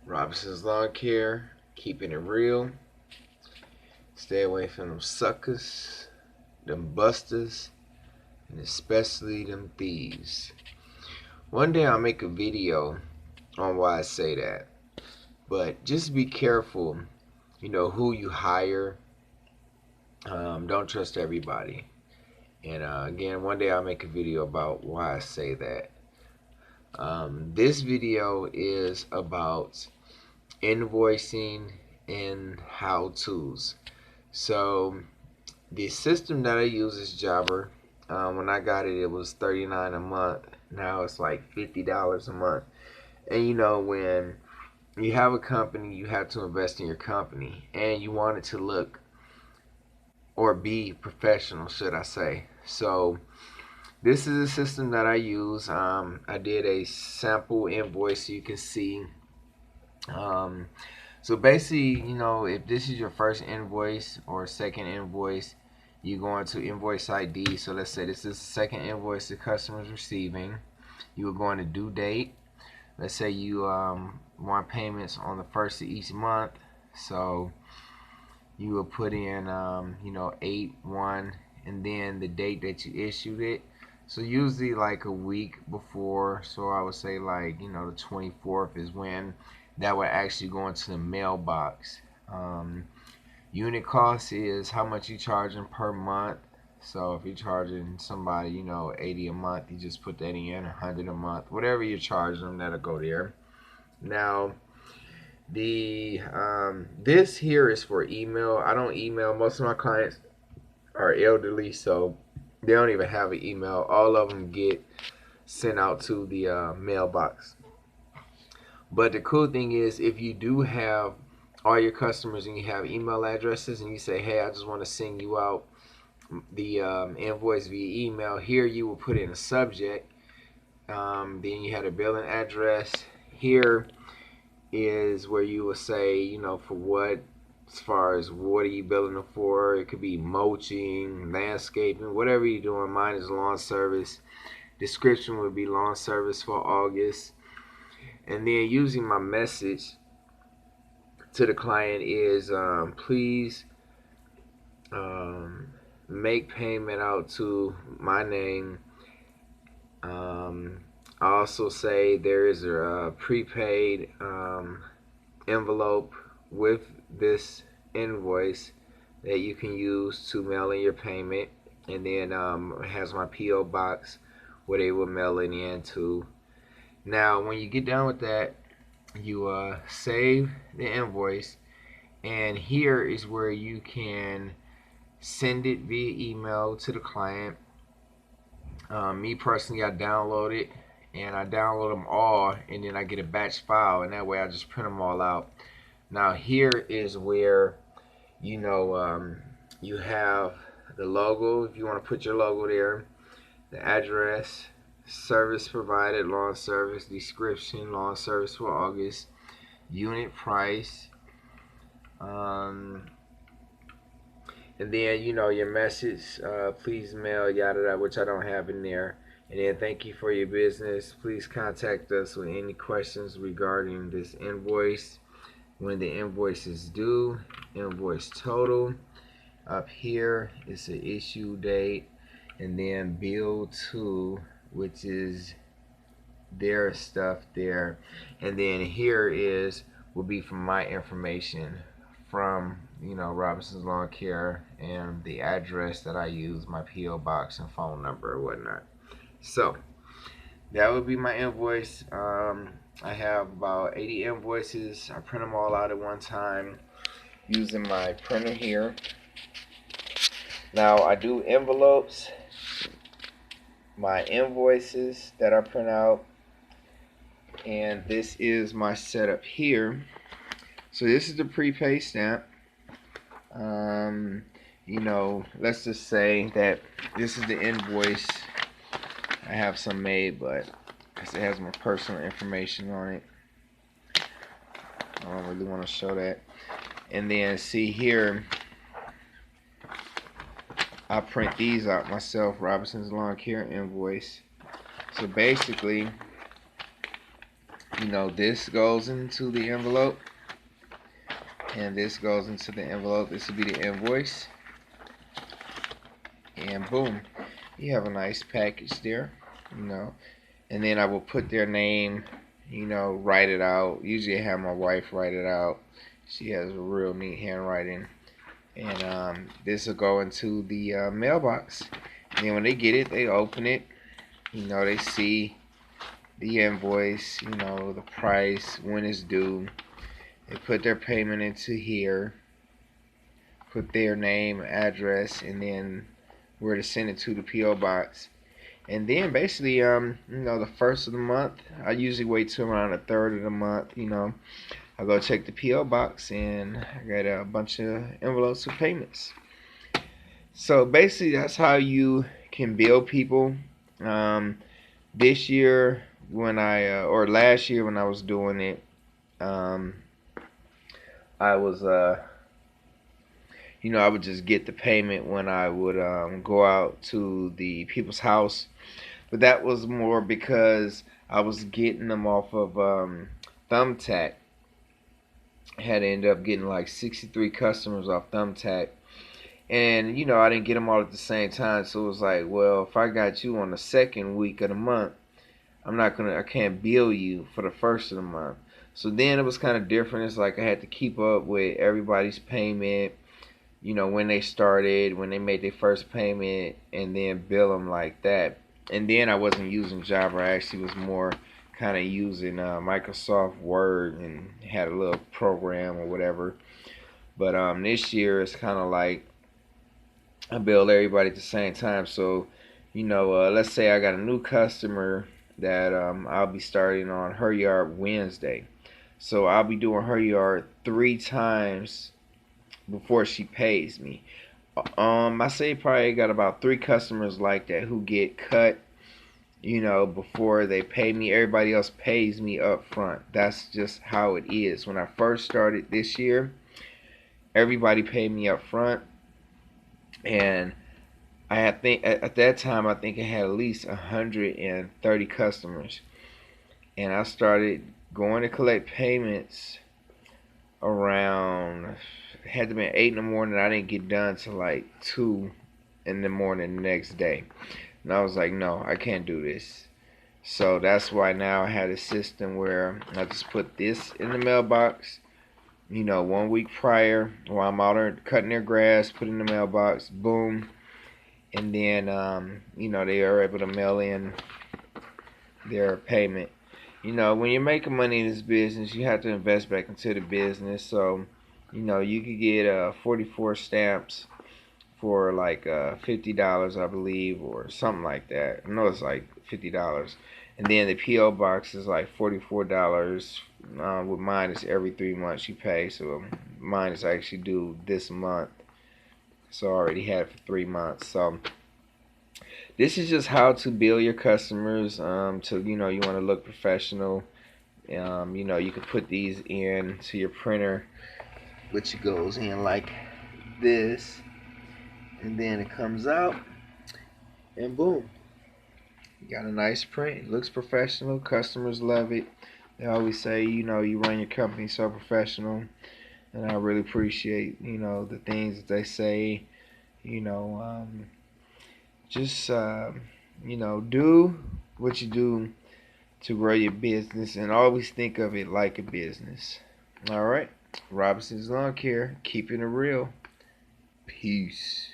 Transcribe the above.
Robinson's Lawn Care, keeping it real. Stay away from them suckers, them busters, and especially them thieves. One day I'll make a video on why I say that. But just be careful, who you hire. Don't trust everybody. And again, one day I'll make a video about why I say that. This video is about invoicing and how-tos. So the system that I use is Jobber. When I got it, it was $39 a month. Now it's like $50 a month. And when you have a company, you have to invest in your company, and you want it to look or be professional, should I say. So this is a system that I use. I did a sample invoice so you can see. So basically, if this is your first invoice or second invoice, you go into invoice ID. So let's say this is the second invoice the customer is receiving. You will go into due date. Let's say you want payments on the first of each month. So you will put in 8/1 and then the date that you issued it. So usually like a week before, so I would say like the 24th is when that would actually go into the mailbox. Unit cost is how much you charging per month. So if you're charging somebody 80 a month, you just put that in. 100 a month, whatever you're charging them, that'll go there. Now the this here is for email. I don't email. Most of my clients are elderly, so they don't even have an email. All of them get sent out to the mailbox. But the cool thing is, if you do have all your customers and you have email addresses and you say, hey, I just want to send you out the invoice via email, here you will put in a subject. Then you have a billing address. Here is where you will say, for what, as far as what are you billing them for. It could be mulching, landscaping, whatever you're doing. Mine is lawn service. Description would be lawn service for August. And then using my message to the client is please make payment out to my name. I also say there is a prepaid envelope with this invoice that you can use to mail in your payment, and then it has my P.O. box where they will mail it in to. Now when you get done with that, you save the invoice, and here is where you can send it via email to the client. Me personally, I download it and I download them all, and then I get a batch file, and that way I just print them all out. Now here is where you have the logo, if you want to put your logo there, the address, service provided, lawn service, description, lawn service for August, unit price, and then your message, please mail, yada yada, which I don't have in there. And then thank you for your business. Please contact us with any questions regarding this invoice. When the invoice is due, invoice total. Up here is the issue date, and then bill to, which is their stuff there. And then here will be from my information from Robinson's Lawn Care, and the address that I use, my P.O. box and phone number or whatnot. So that would be my invoice. I have about 80 invoices. I print them all out at one time using my printer here. Now I do envelopes, my invoices that I print out, and this is my setup here. So this is the prepaid stamp. Let's just say that this is the invoice. I have some made, but it has my personal information on it. I don't really want to show that. And then see here, I print these out myself, Robinson's Lawn Care invoice. So basically, this goes into the envelope, and this goes into the envelope. This will be the invoice, and boom, you have a nice package there. And then I will put their name, write it out. Usually I have my wife write it out. She has a real neat handwriting. And this will go into the mailbox. And then when they get it, they open it. They see the invoice, the price, when it's due. They put their payment into here, put their name, address, and then where to send it to the P.O. box. And then basically, the first of the month, I usually wait till around the third of the month, I go check the P.O. box, and I got a bunch of envelopes with payments. So basically, that's how you can bill people. This year, or last year when I was doing it, I was, I would just get the payment when I would go out to the people's house. But that was more because I was getting them off of Thumbtack. I had to end up getting like 63 customers off Thumbtack. And, I didn't get them all at the same time. So it was like, well, if I got you on the second week of the month, I can't bill you for the first of the month. So then it was kind of different. It's like I had to keep up with everybody's payment, when they started, when they made their first payment, and then bill them like that. And then I wasn't using Java. I actually was more kind of using Microsoft Word and had a little program or whatever. But this year it's kind of like I bill everybody at the same time. So, let's say I got a new customer that I'll be starting on her yard Wednesday. So I'll be doing her yard 3 times before she pays me. I say probably got about 3 customers like that who get cut, before they pay me. Everybody else pays me up front. That's just how it is. When I first started this year, everybody paid me up front, and think at that time I think I had at least 130 customers, and I started going to collect payments around, it had to be 8 in the morning. I didn't get done till like 2 in the morning the next day. And I was like, no, I can't do this. So that's why now I had a system where I just put this in the mailbox, 1 week prior, while I'm out there cutting their grass, put it in the mailbox, boom. And then, they are able to mail in their payment. When you're making money in this business, you have to invest back into the business. So, you could get 44 stamps for like $50, I believe, or something like that. I know it's like $50. And then the P.O. box is like $44. With mine, it's every 3 months you pay. So mine is actually due this month. So I already had it for 3 months. So this is just how to bill your customers. You want to look professional. You can put these in to your printer, which goes in like this, and then it comes out, and boom, you got a nice print. It looks professional. Customers love it. They always say, you run your company so professional, and I really appreciate, the things that they say. Just do what you do to grow your business, and always think of it like a business. All right, Robinson's Lawn Care, keeping it real. Peace.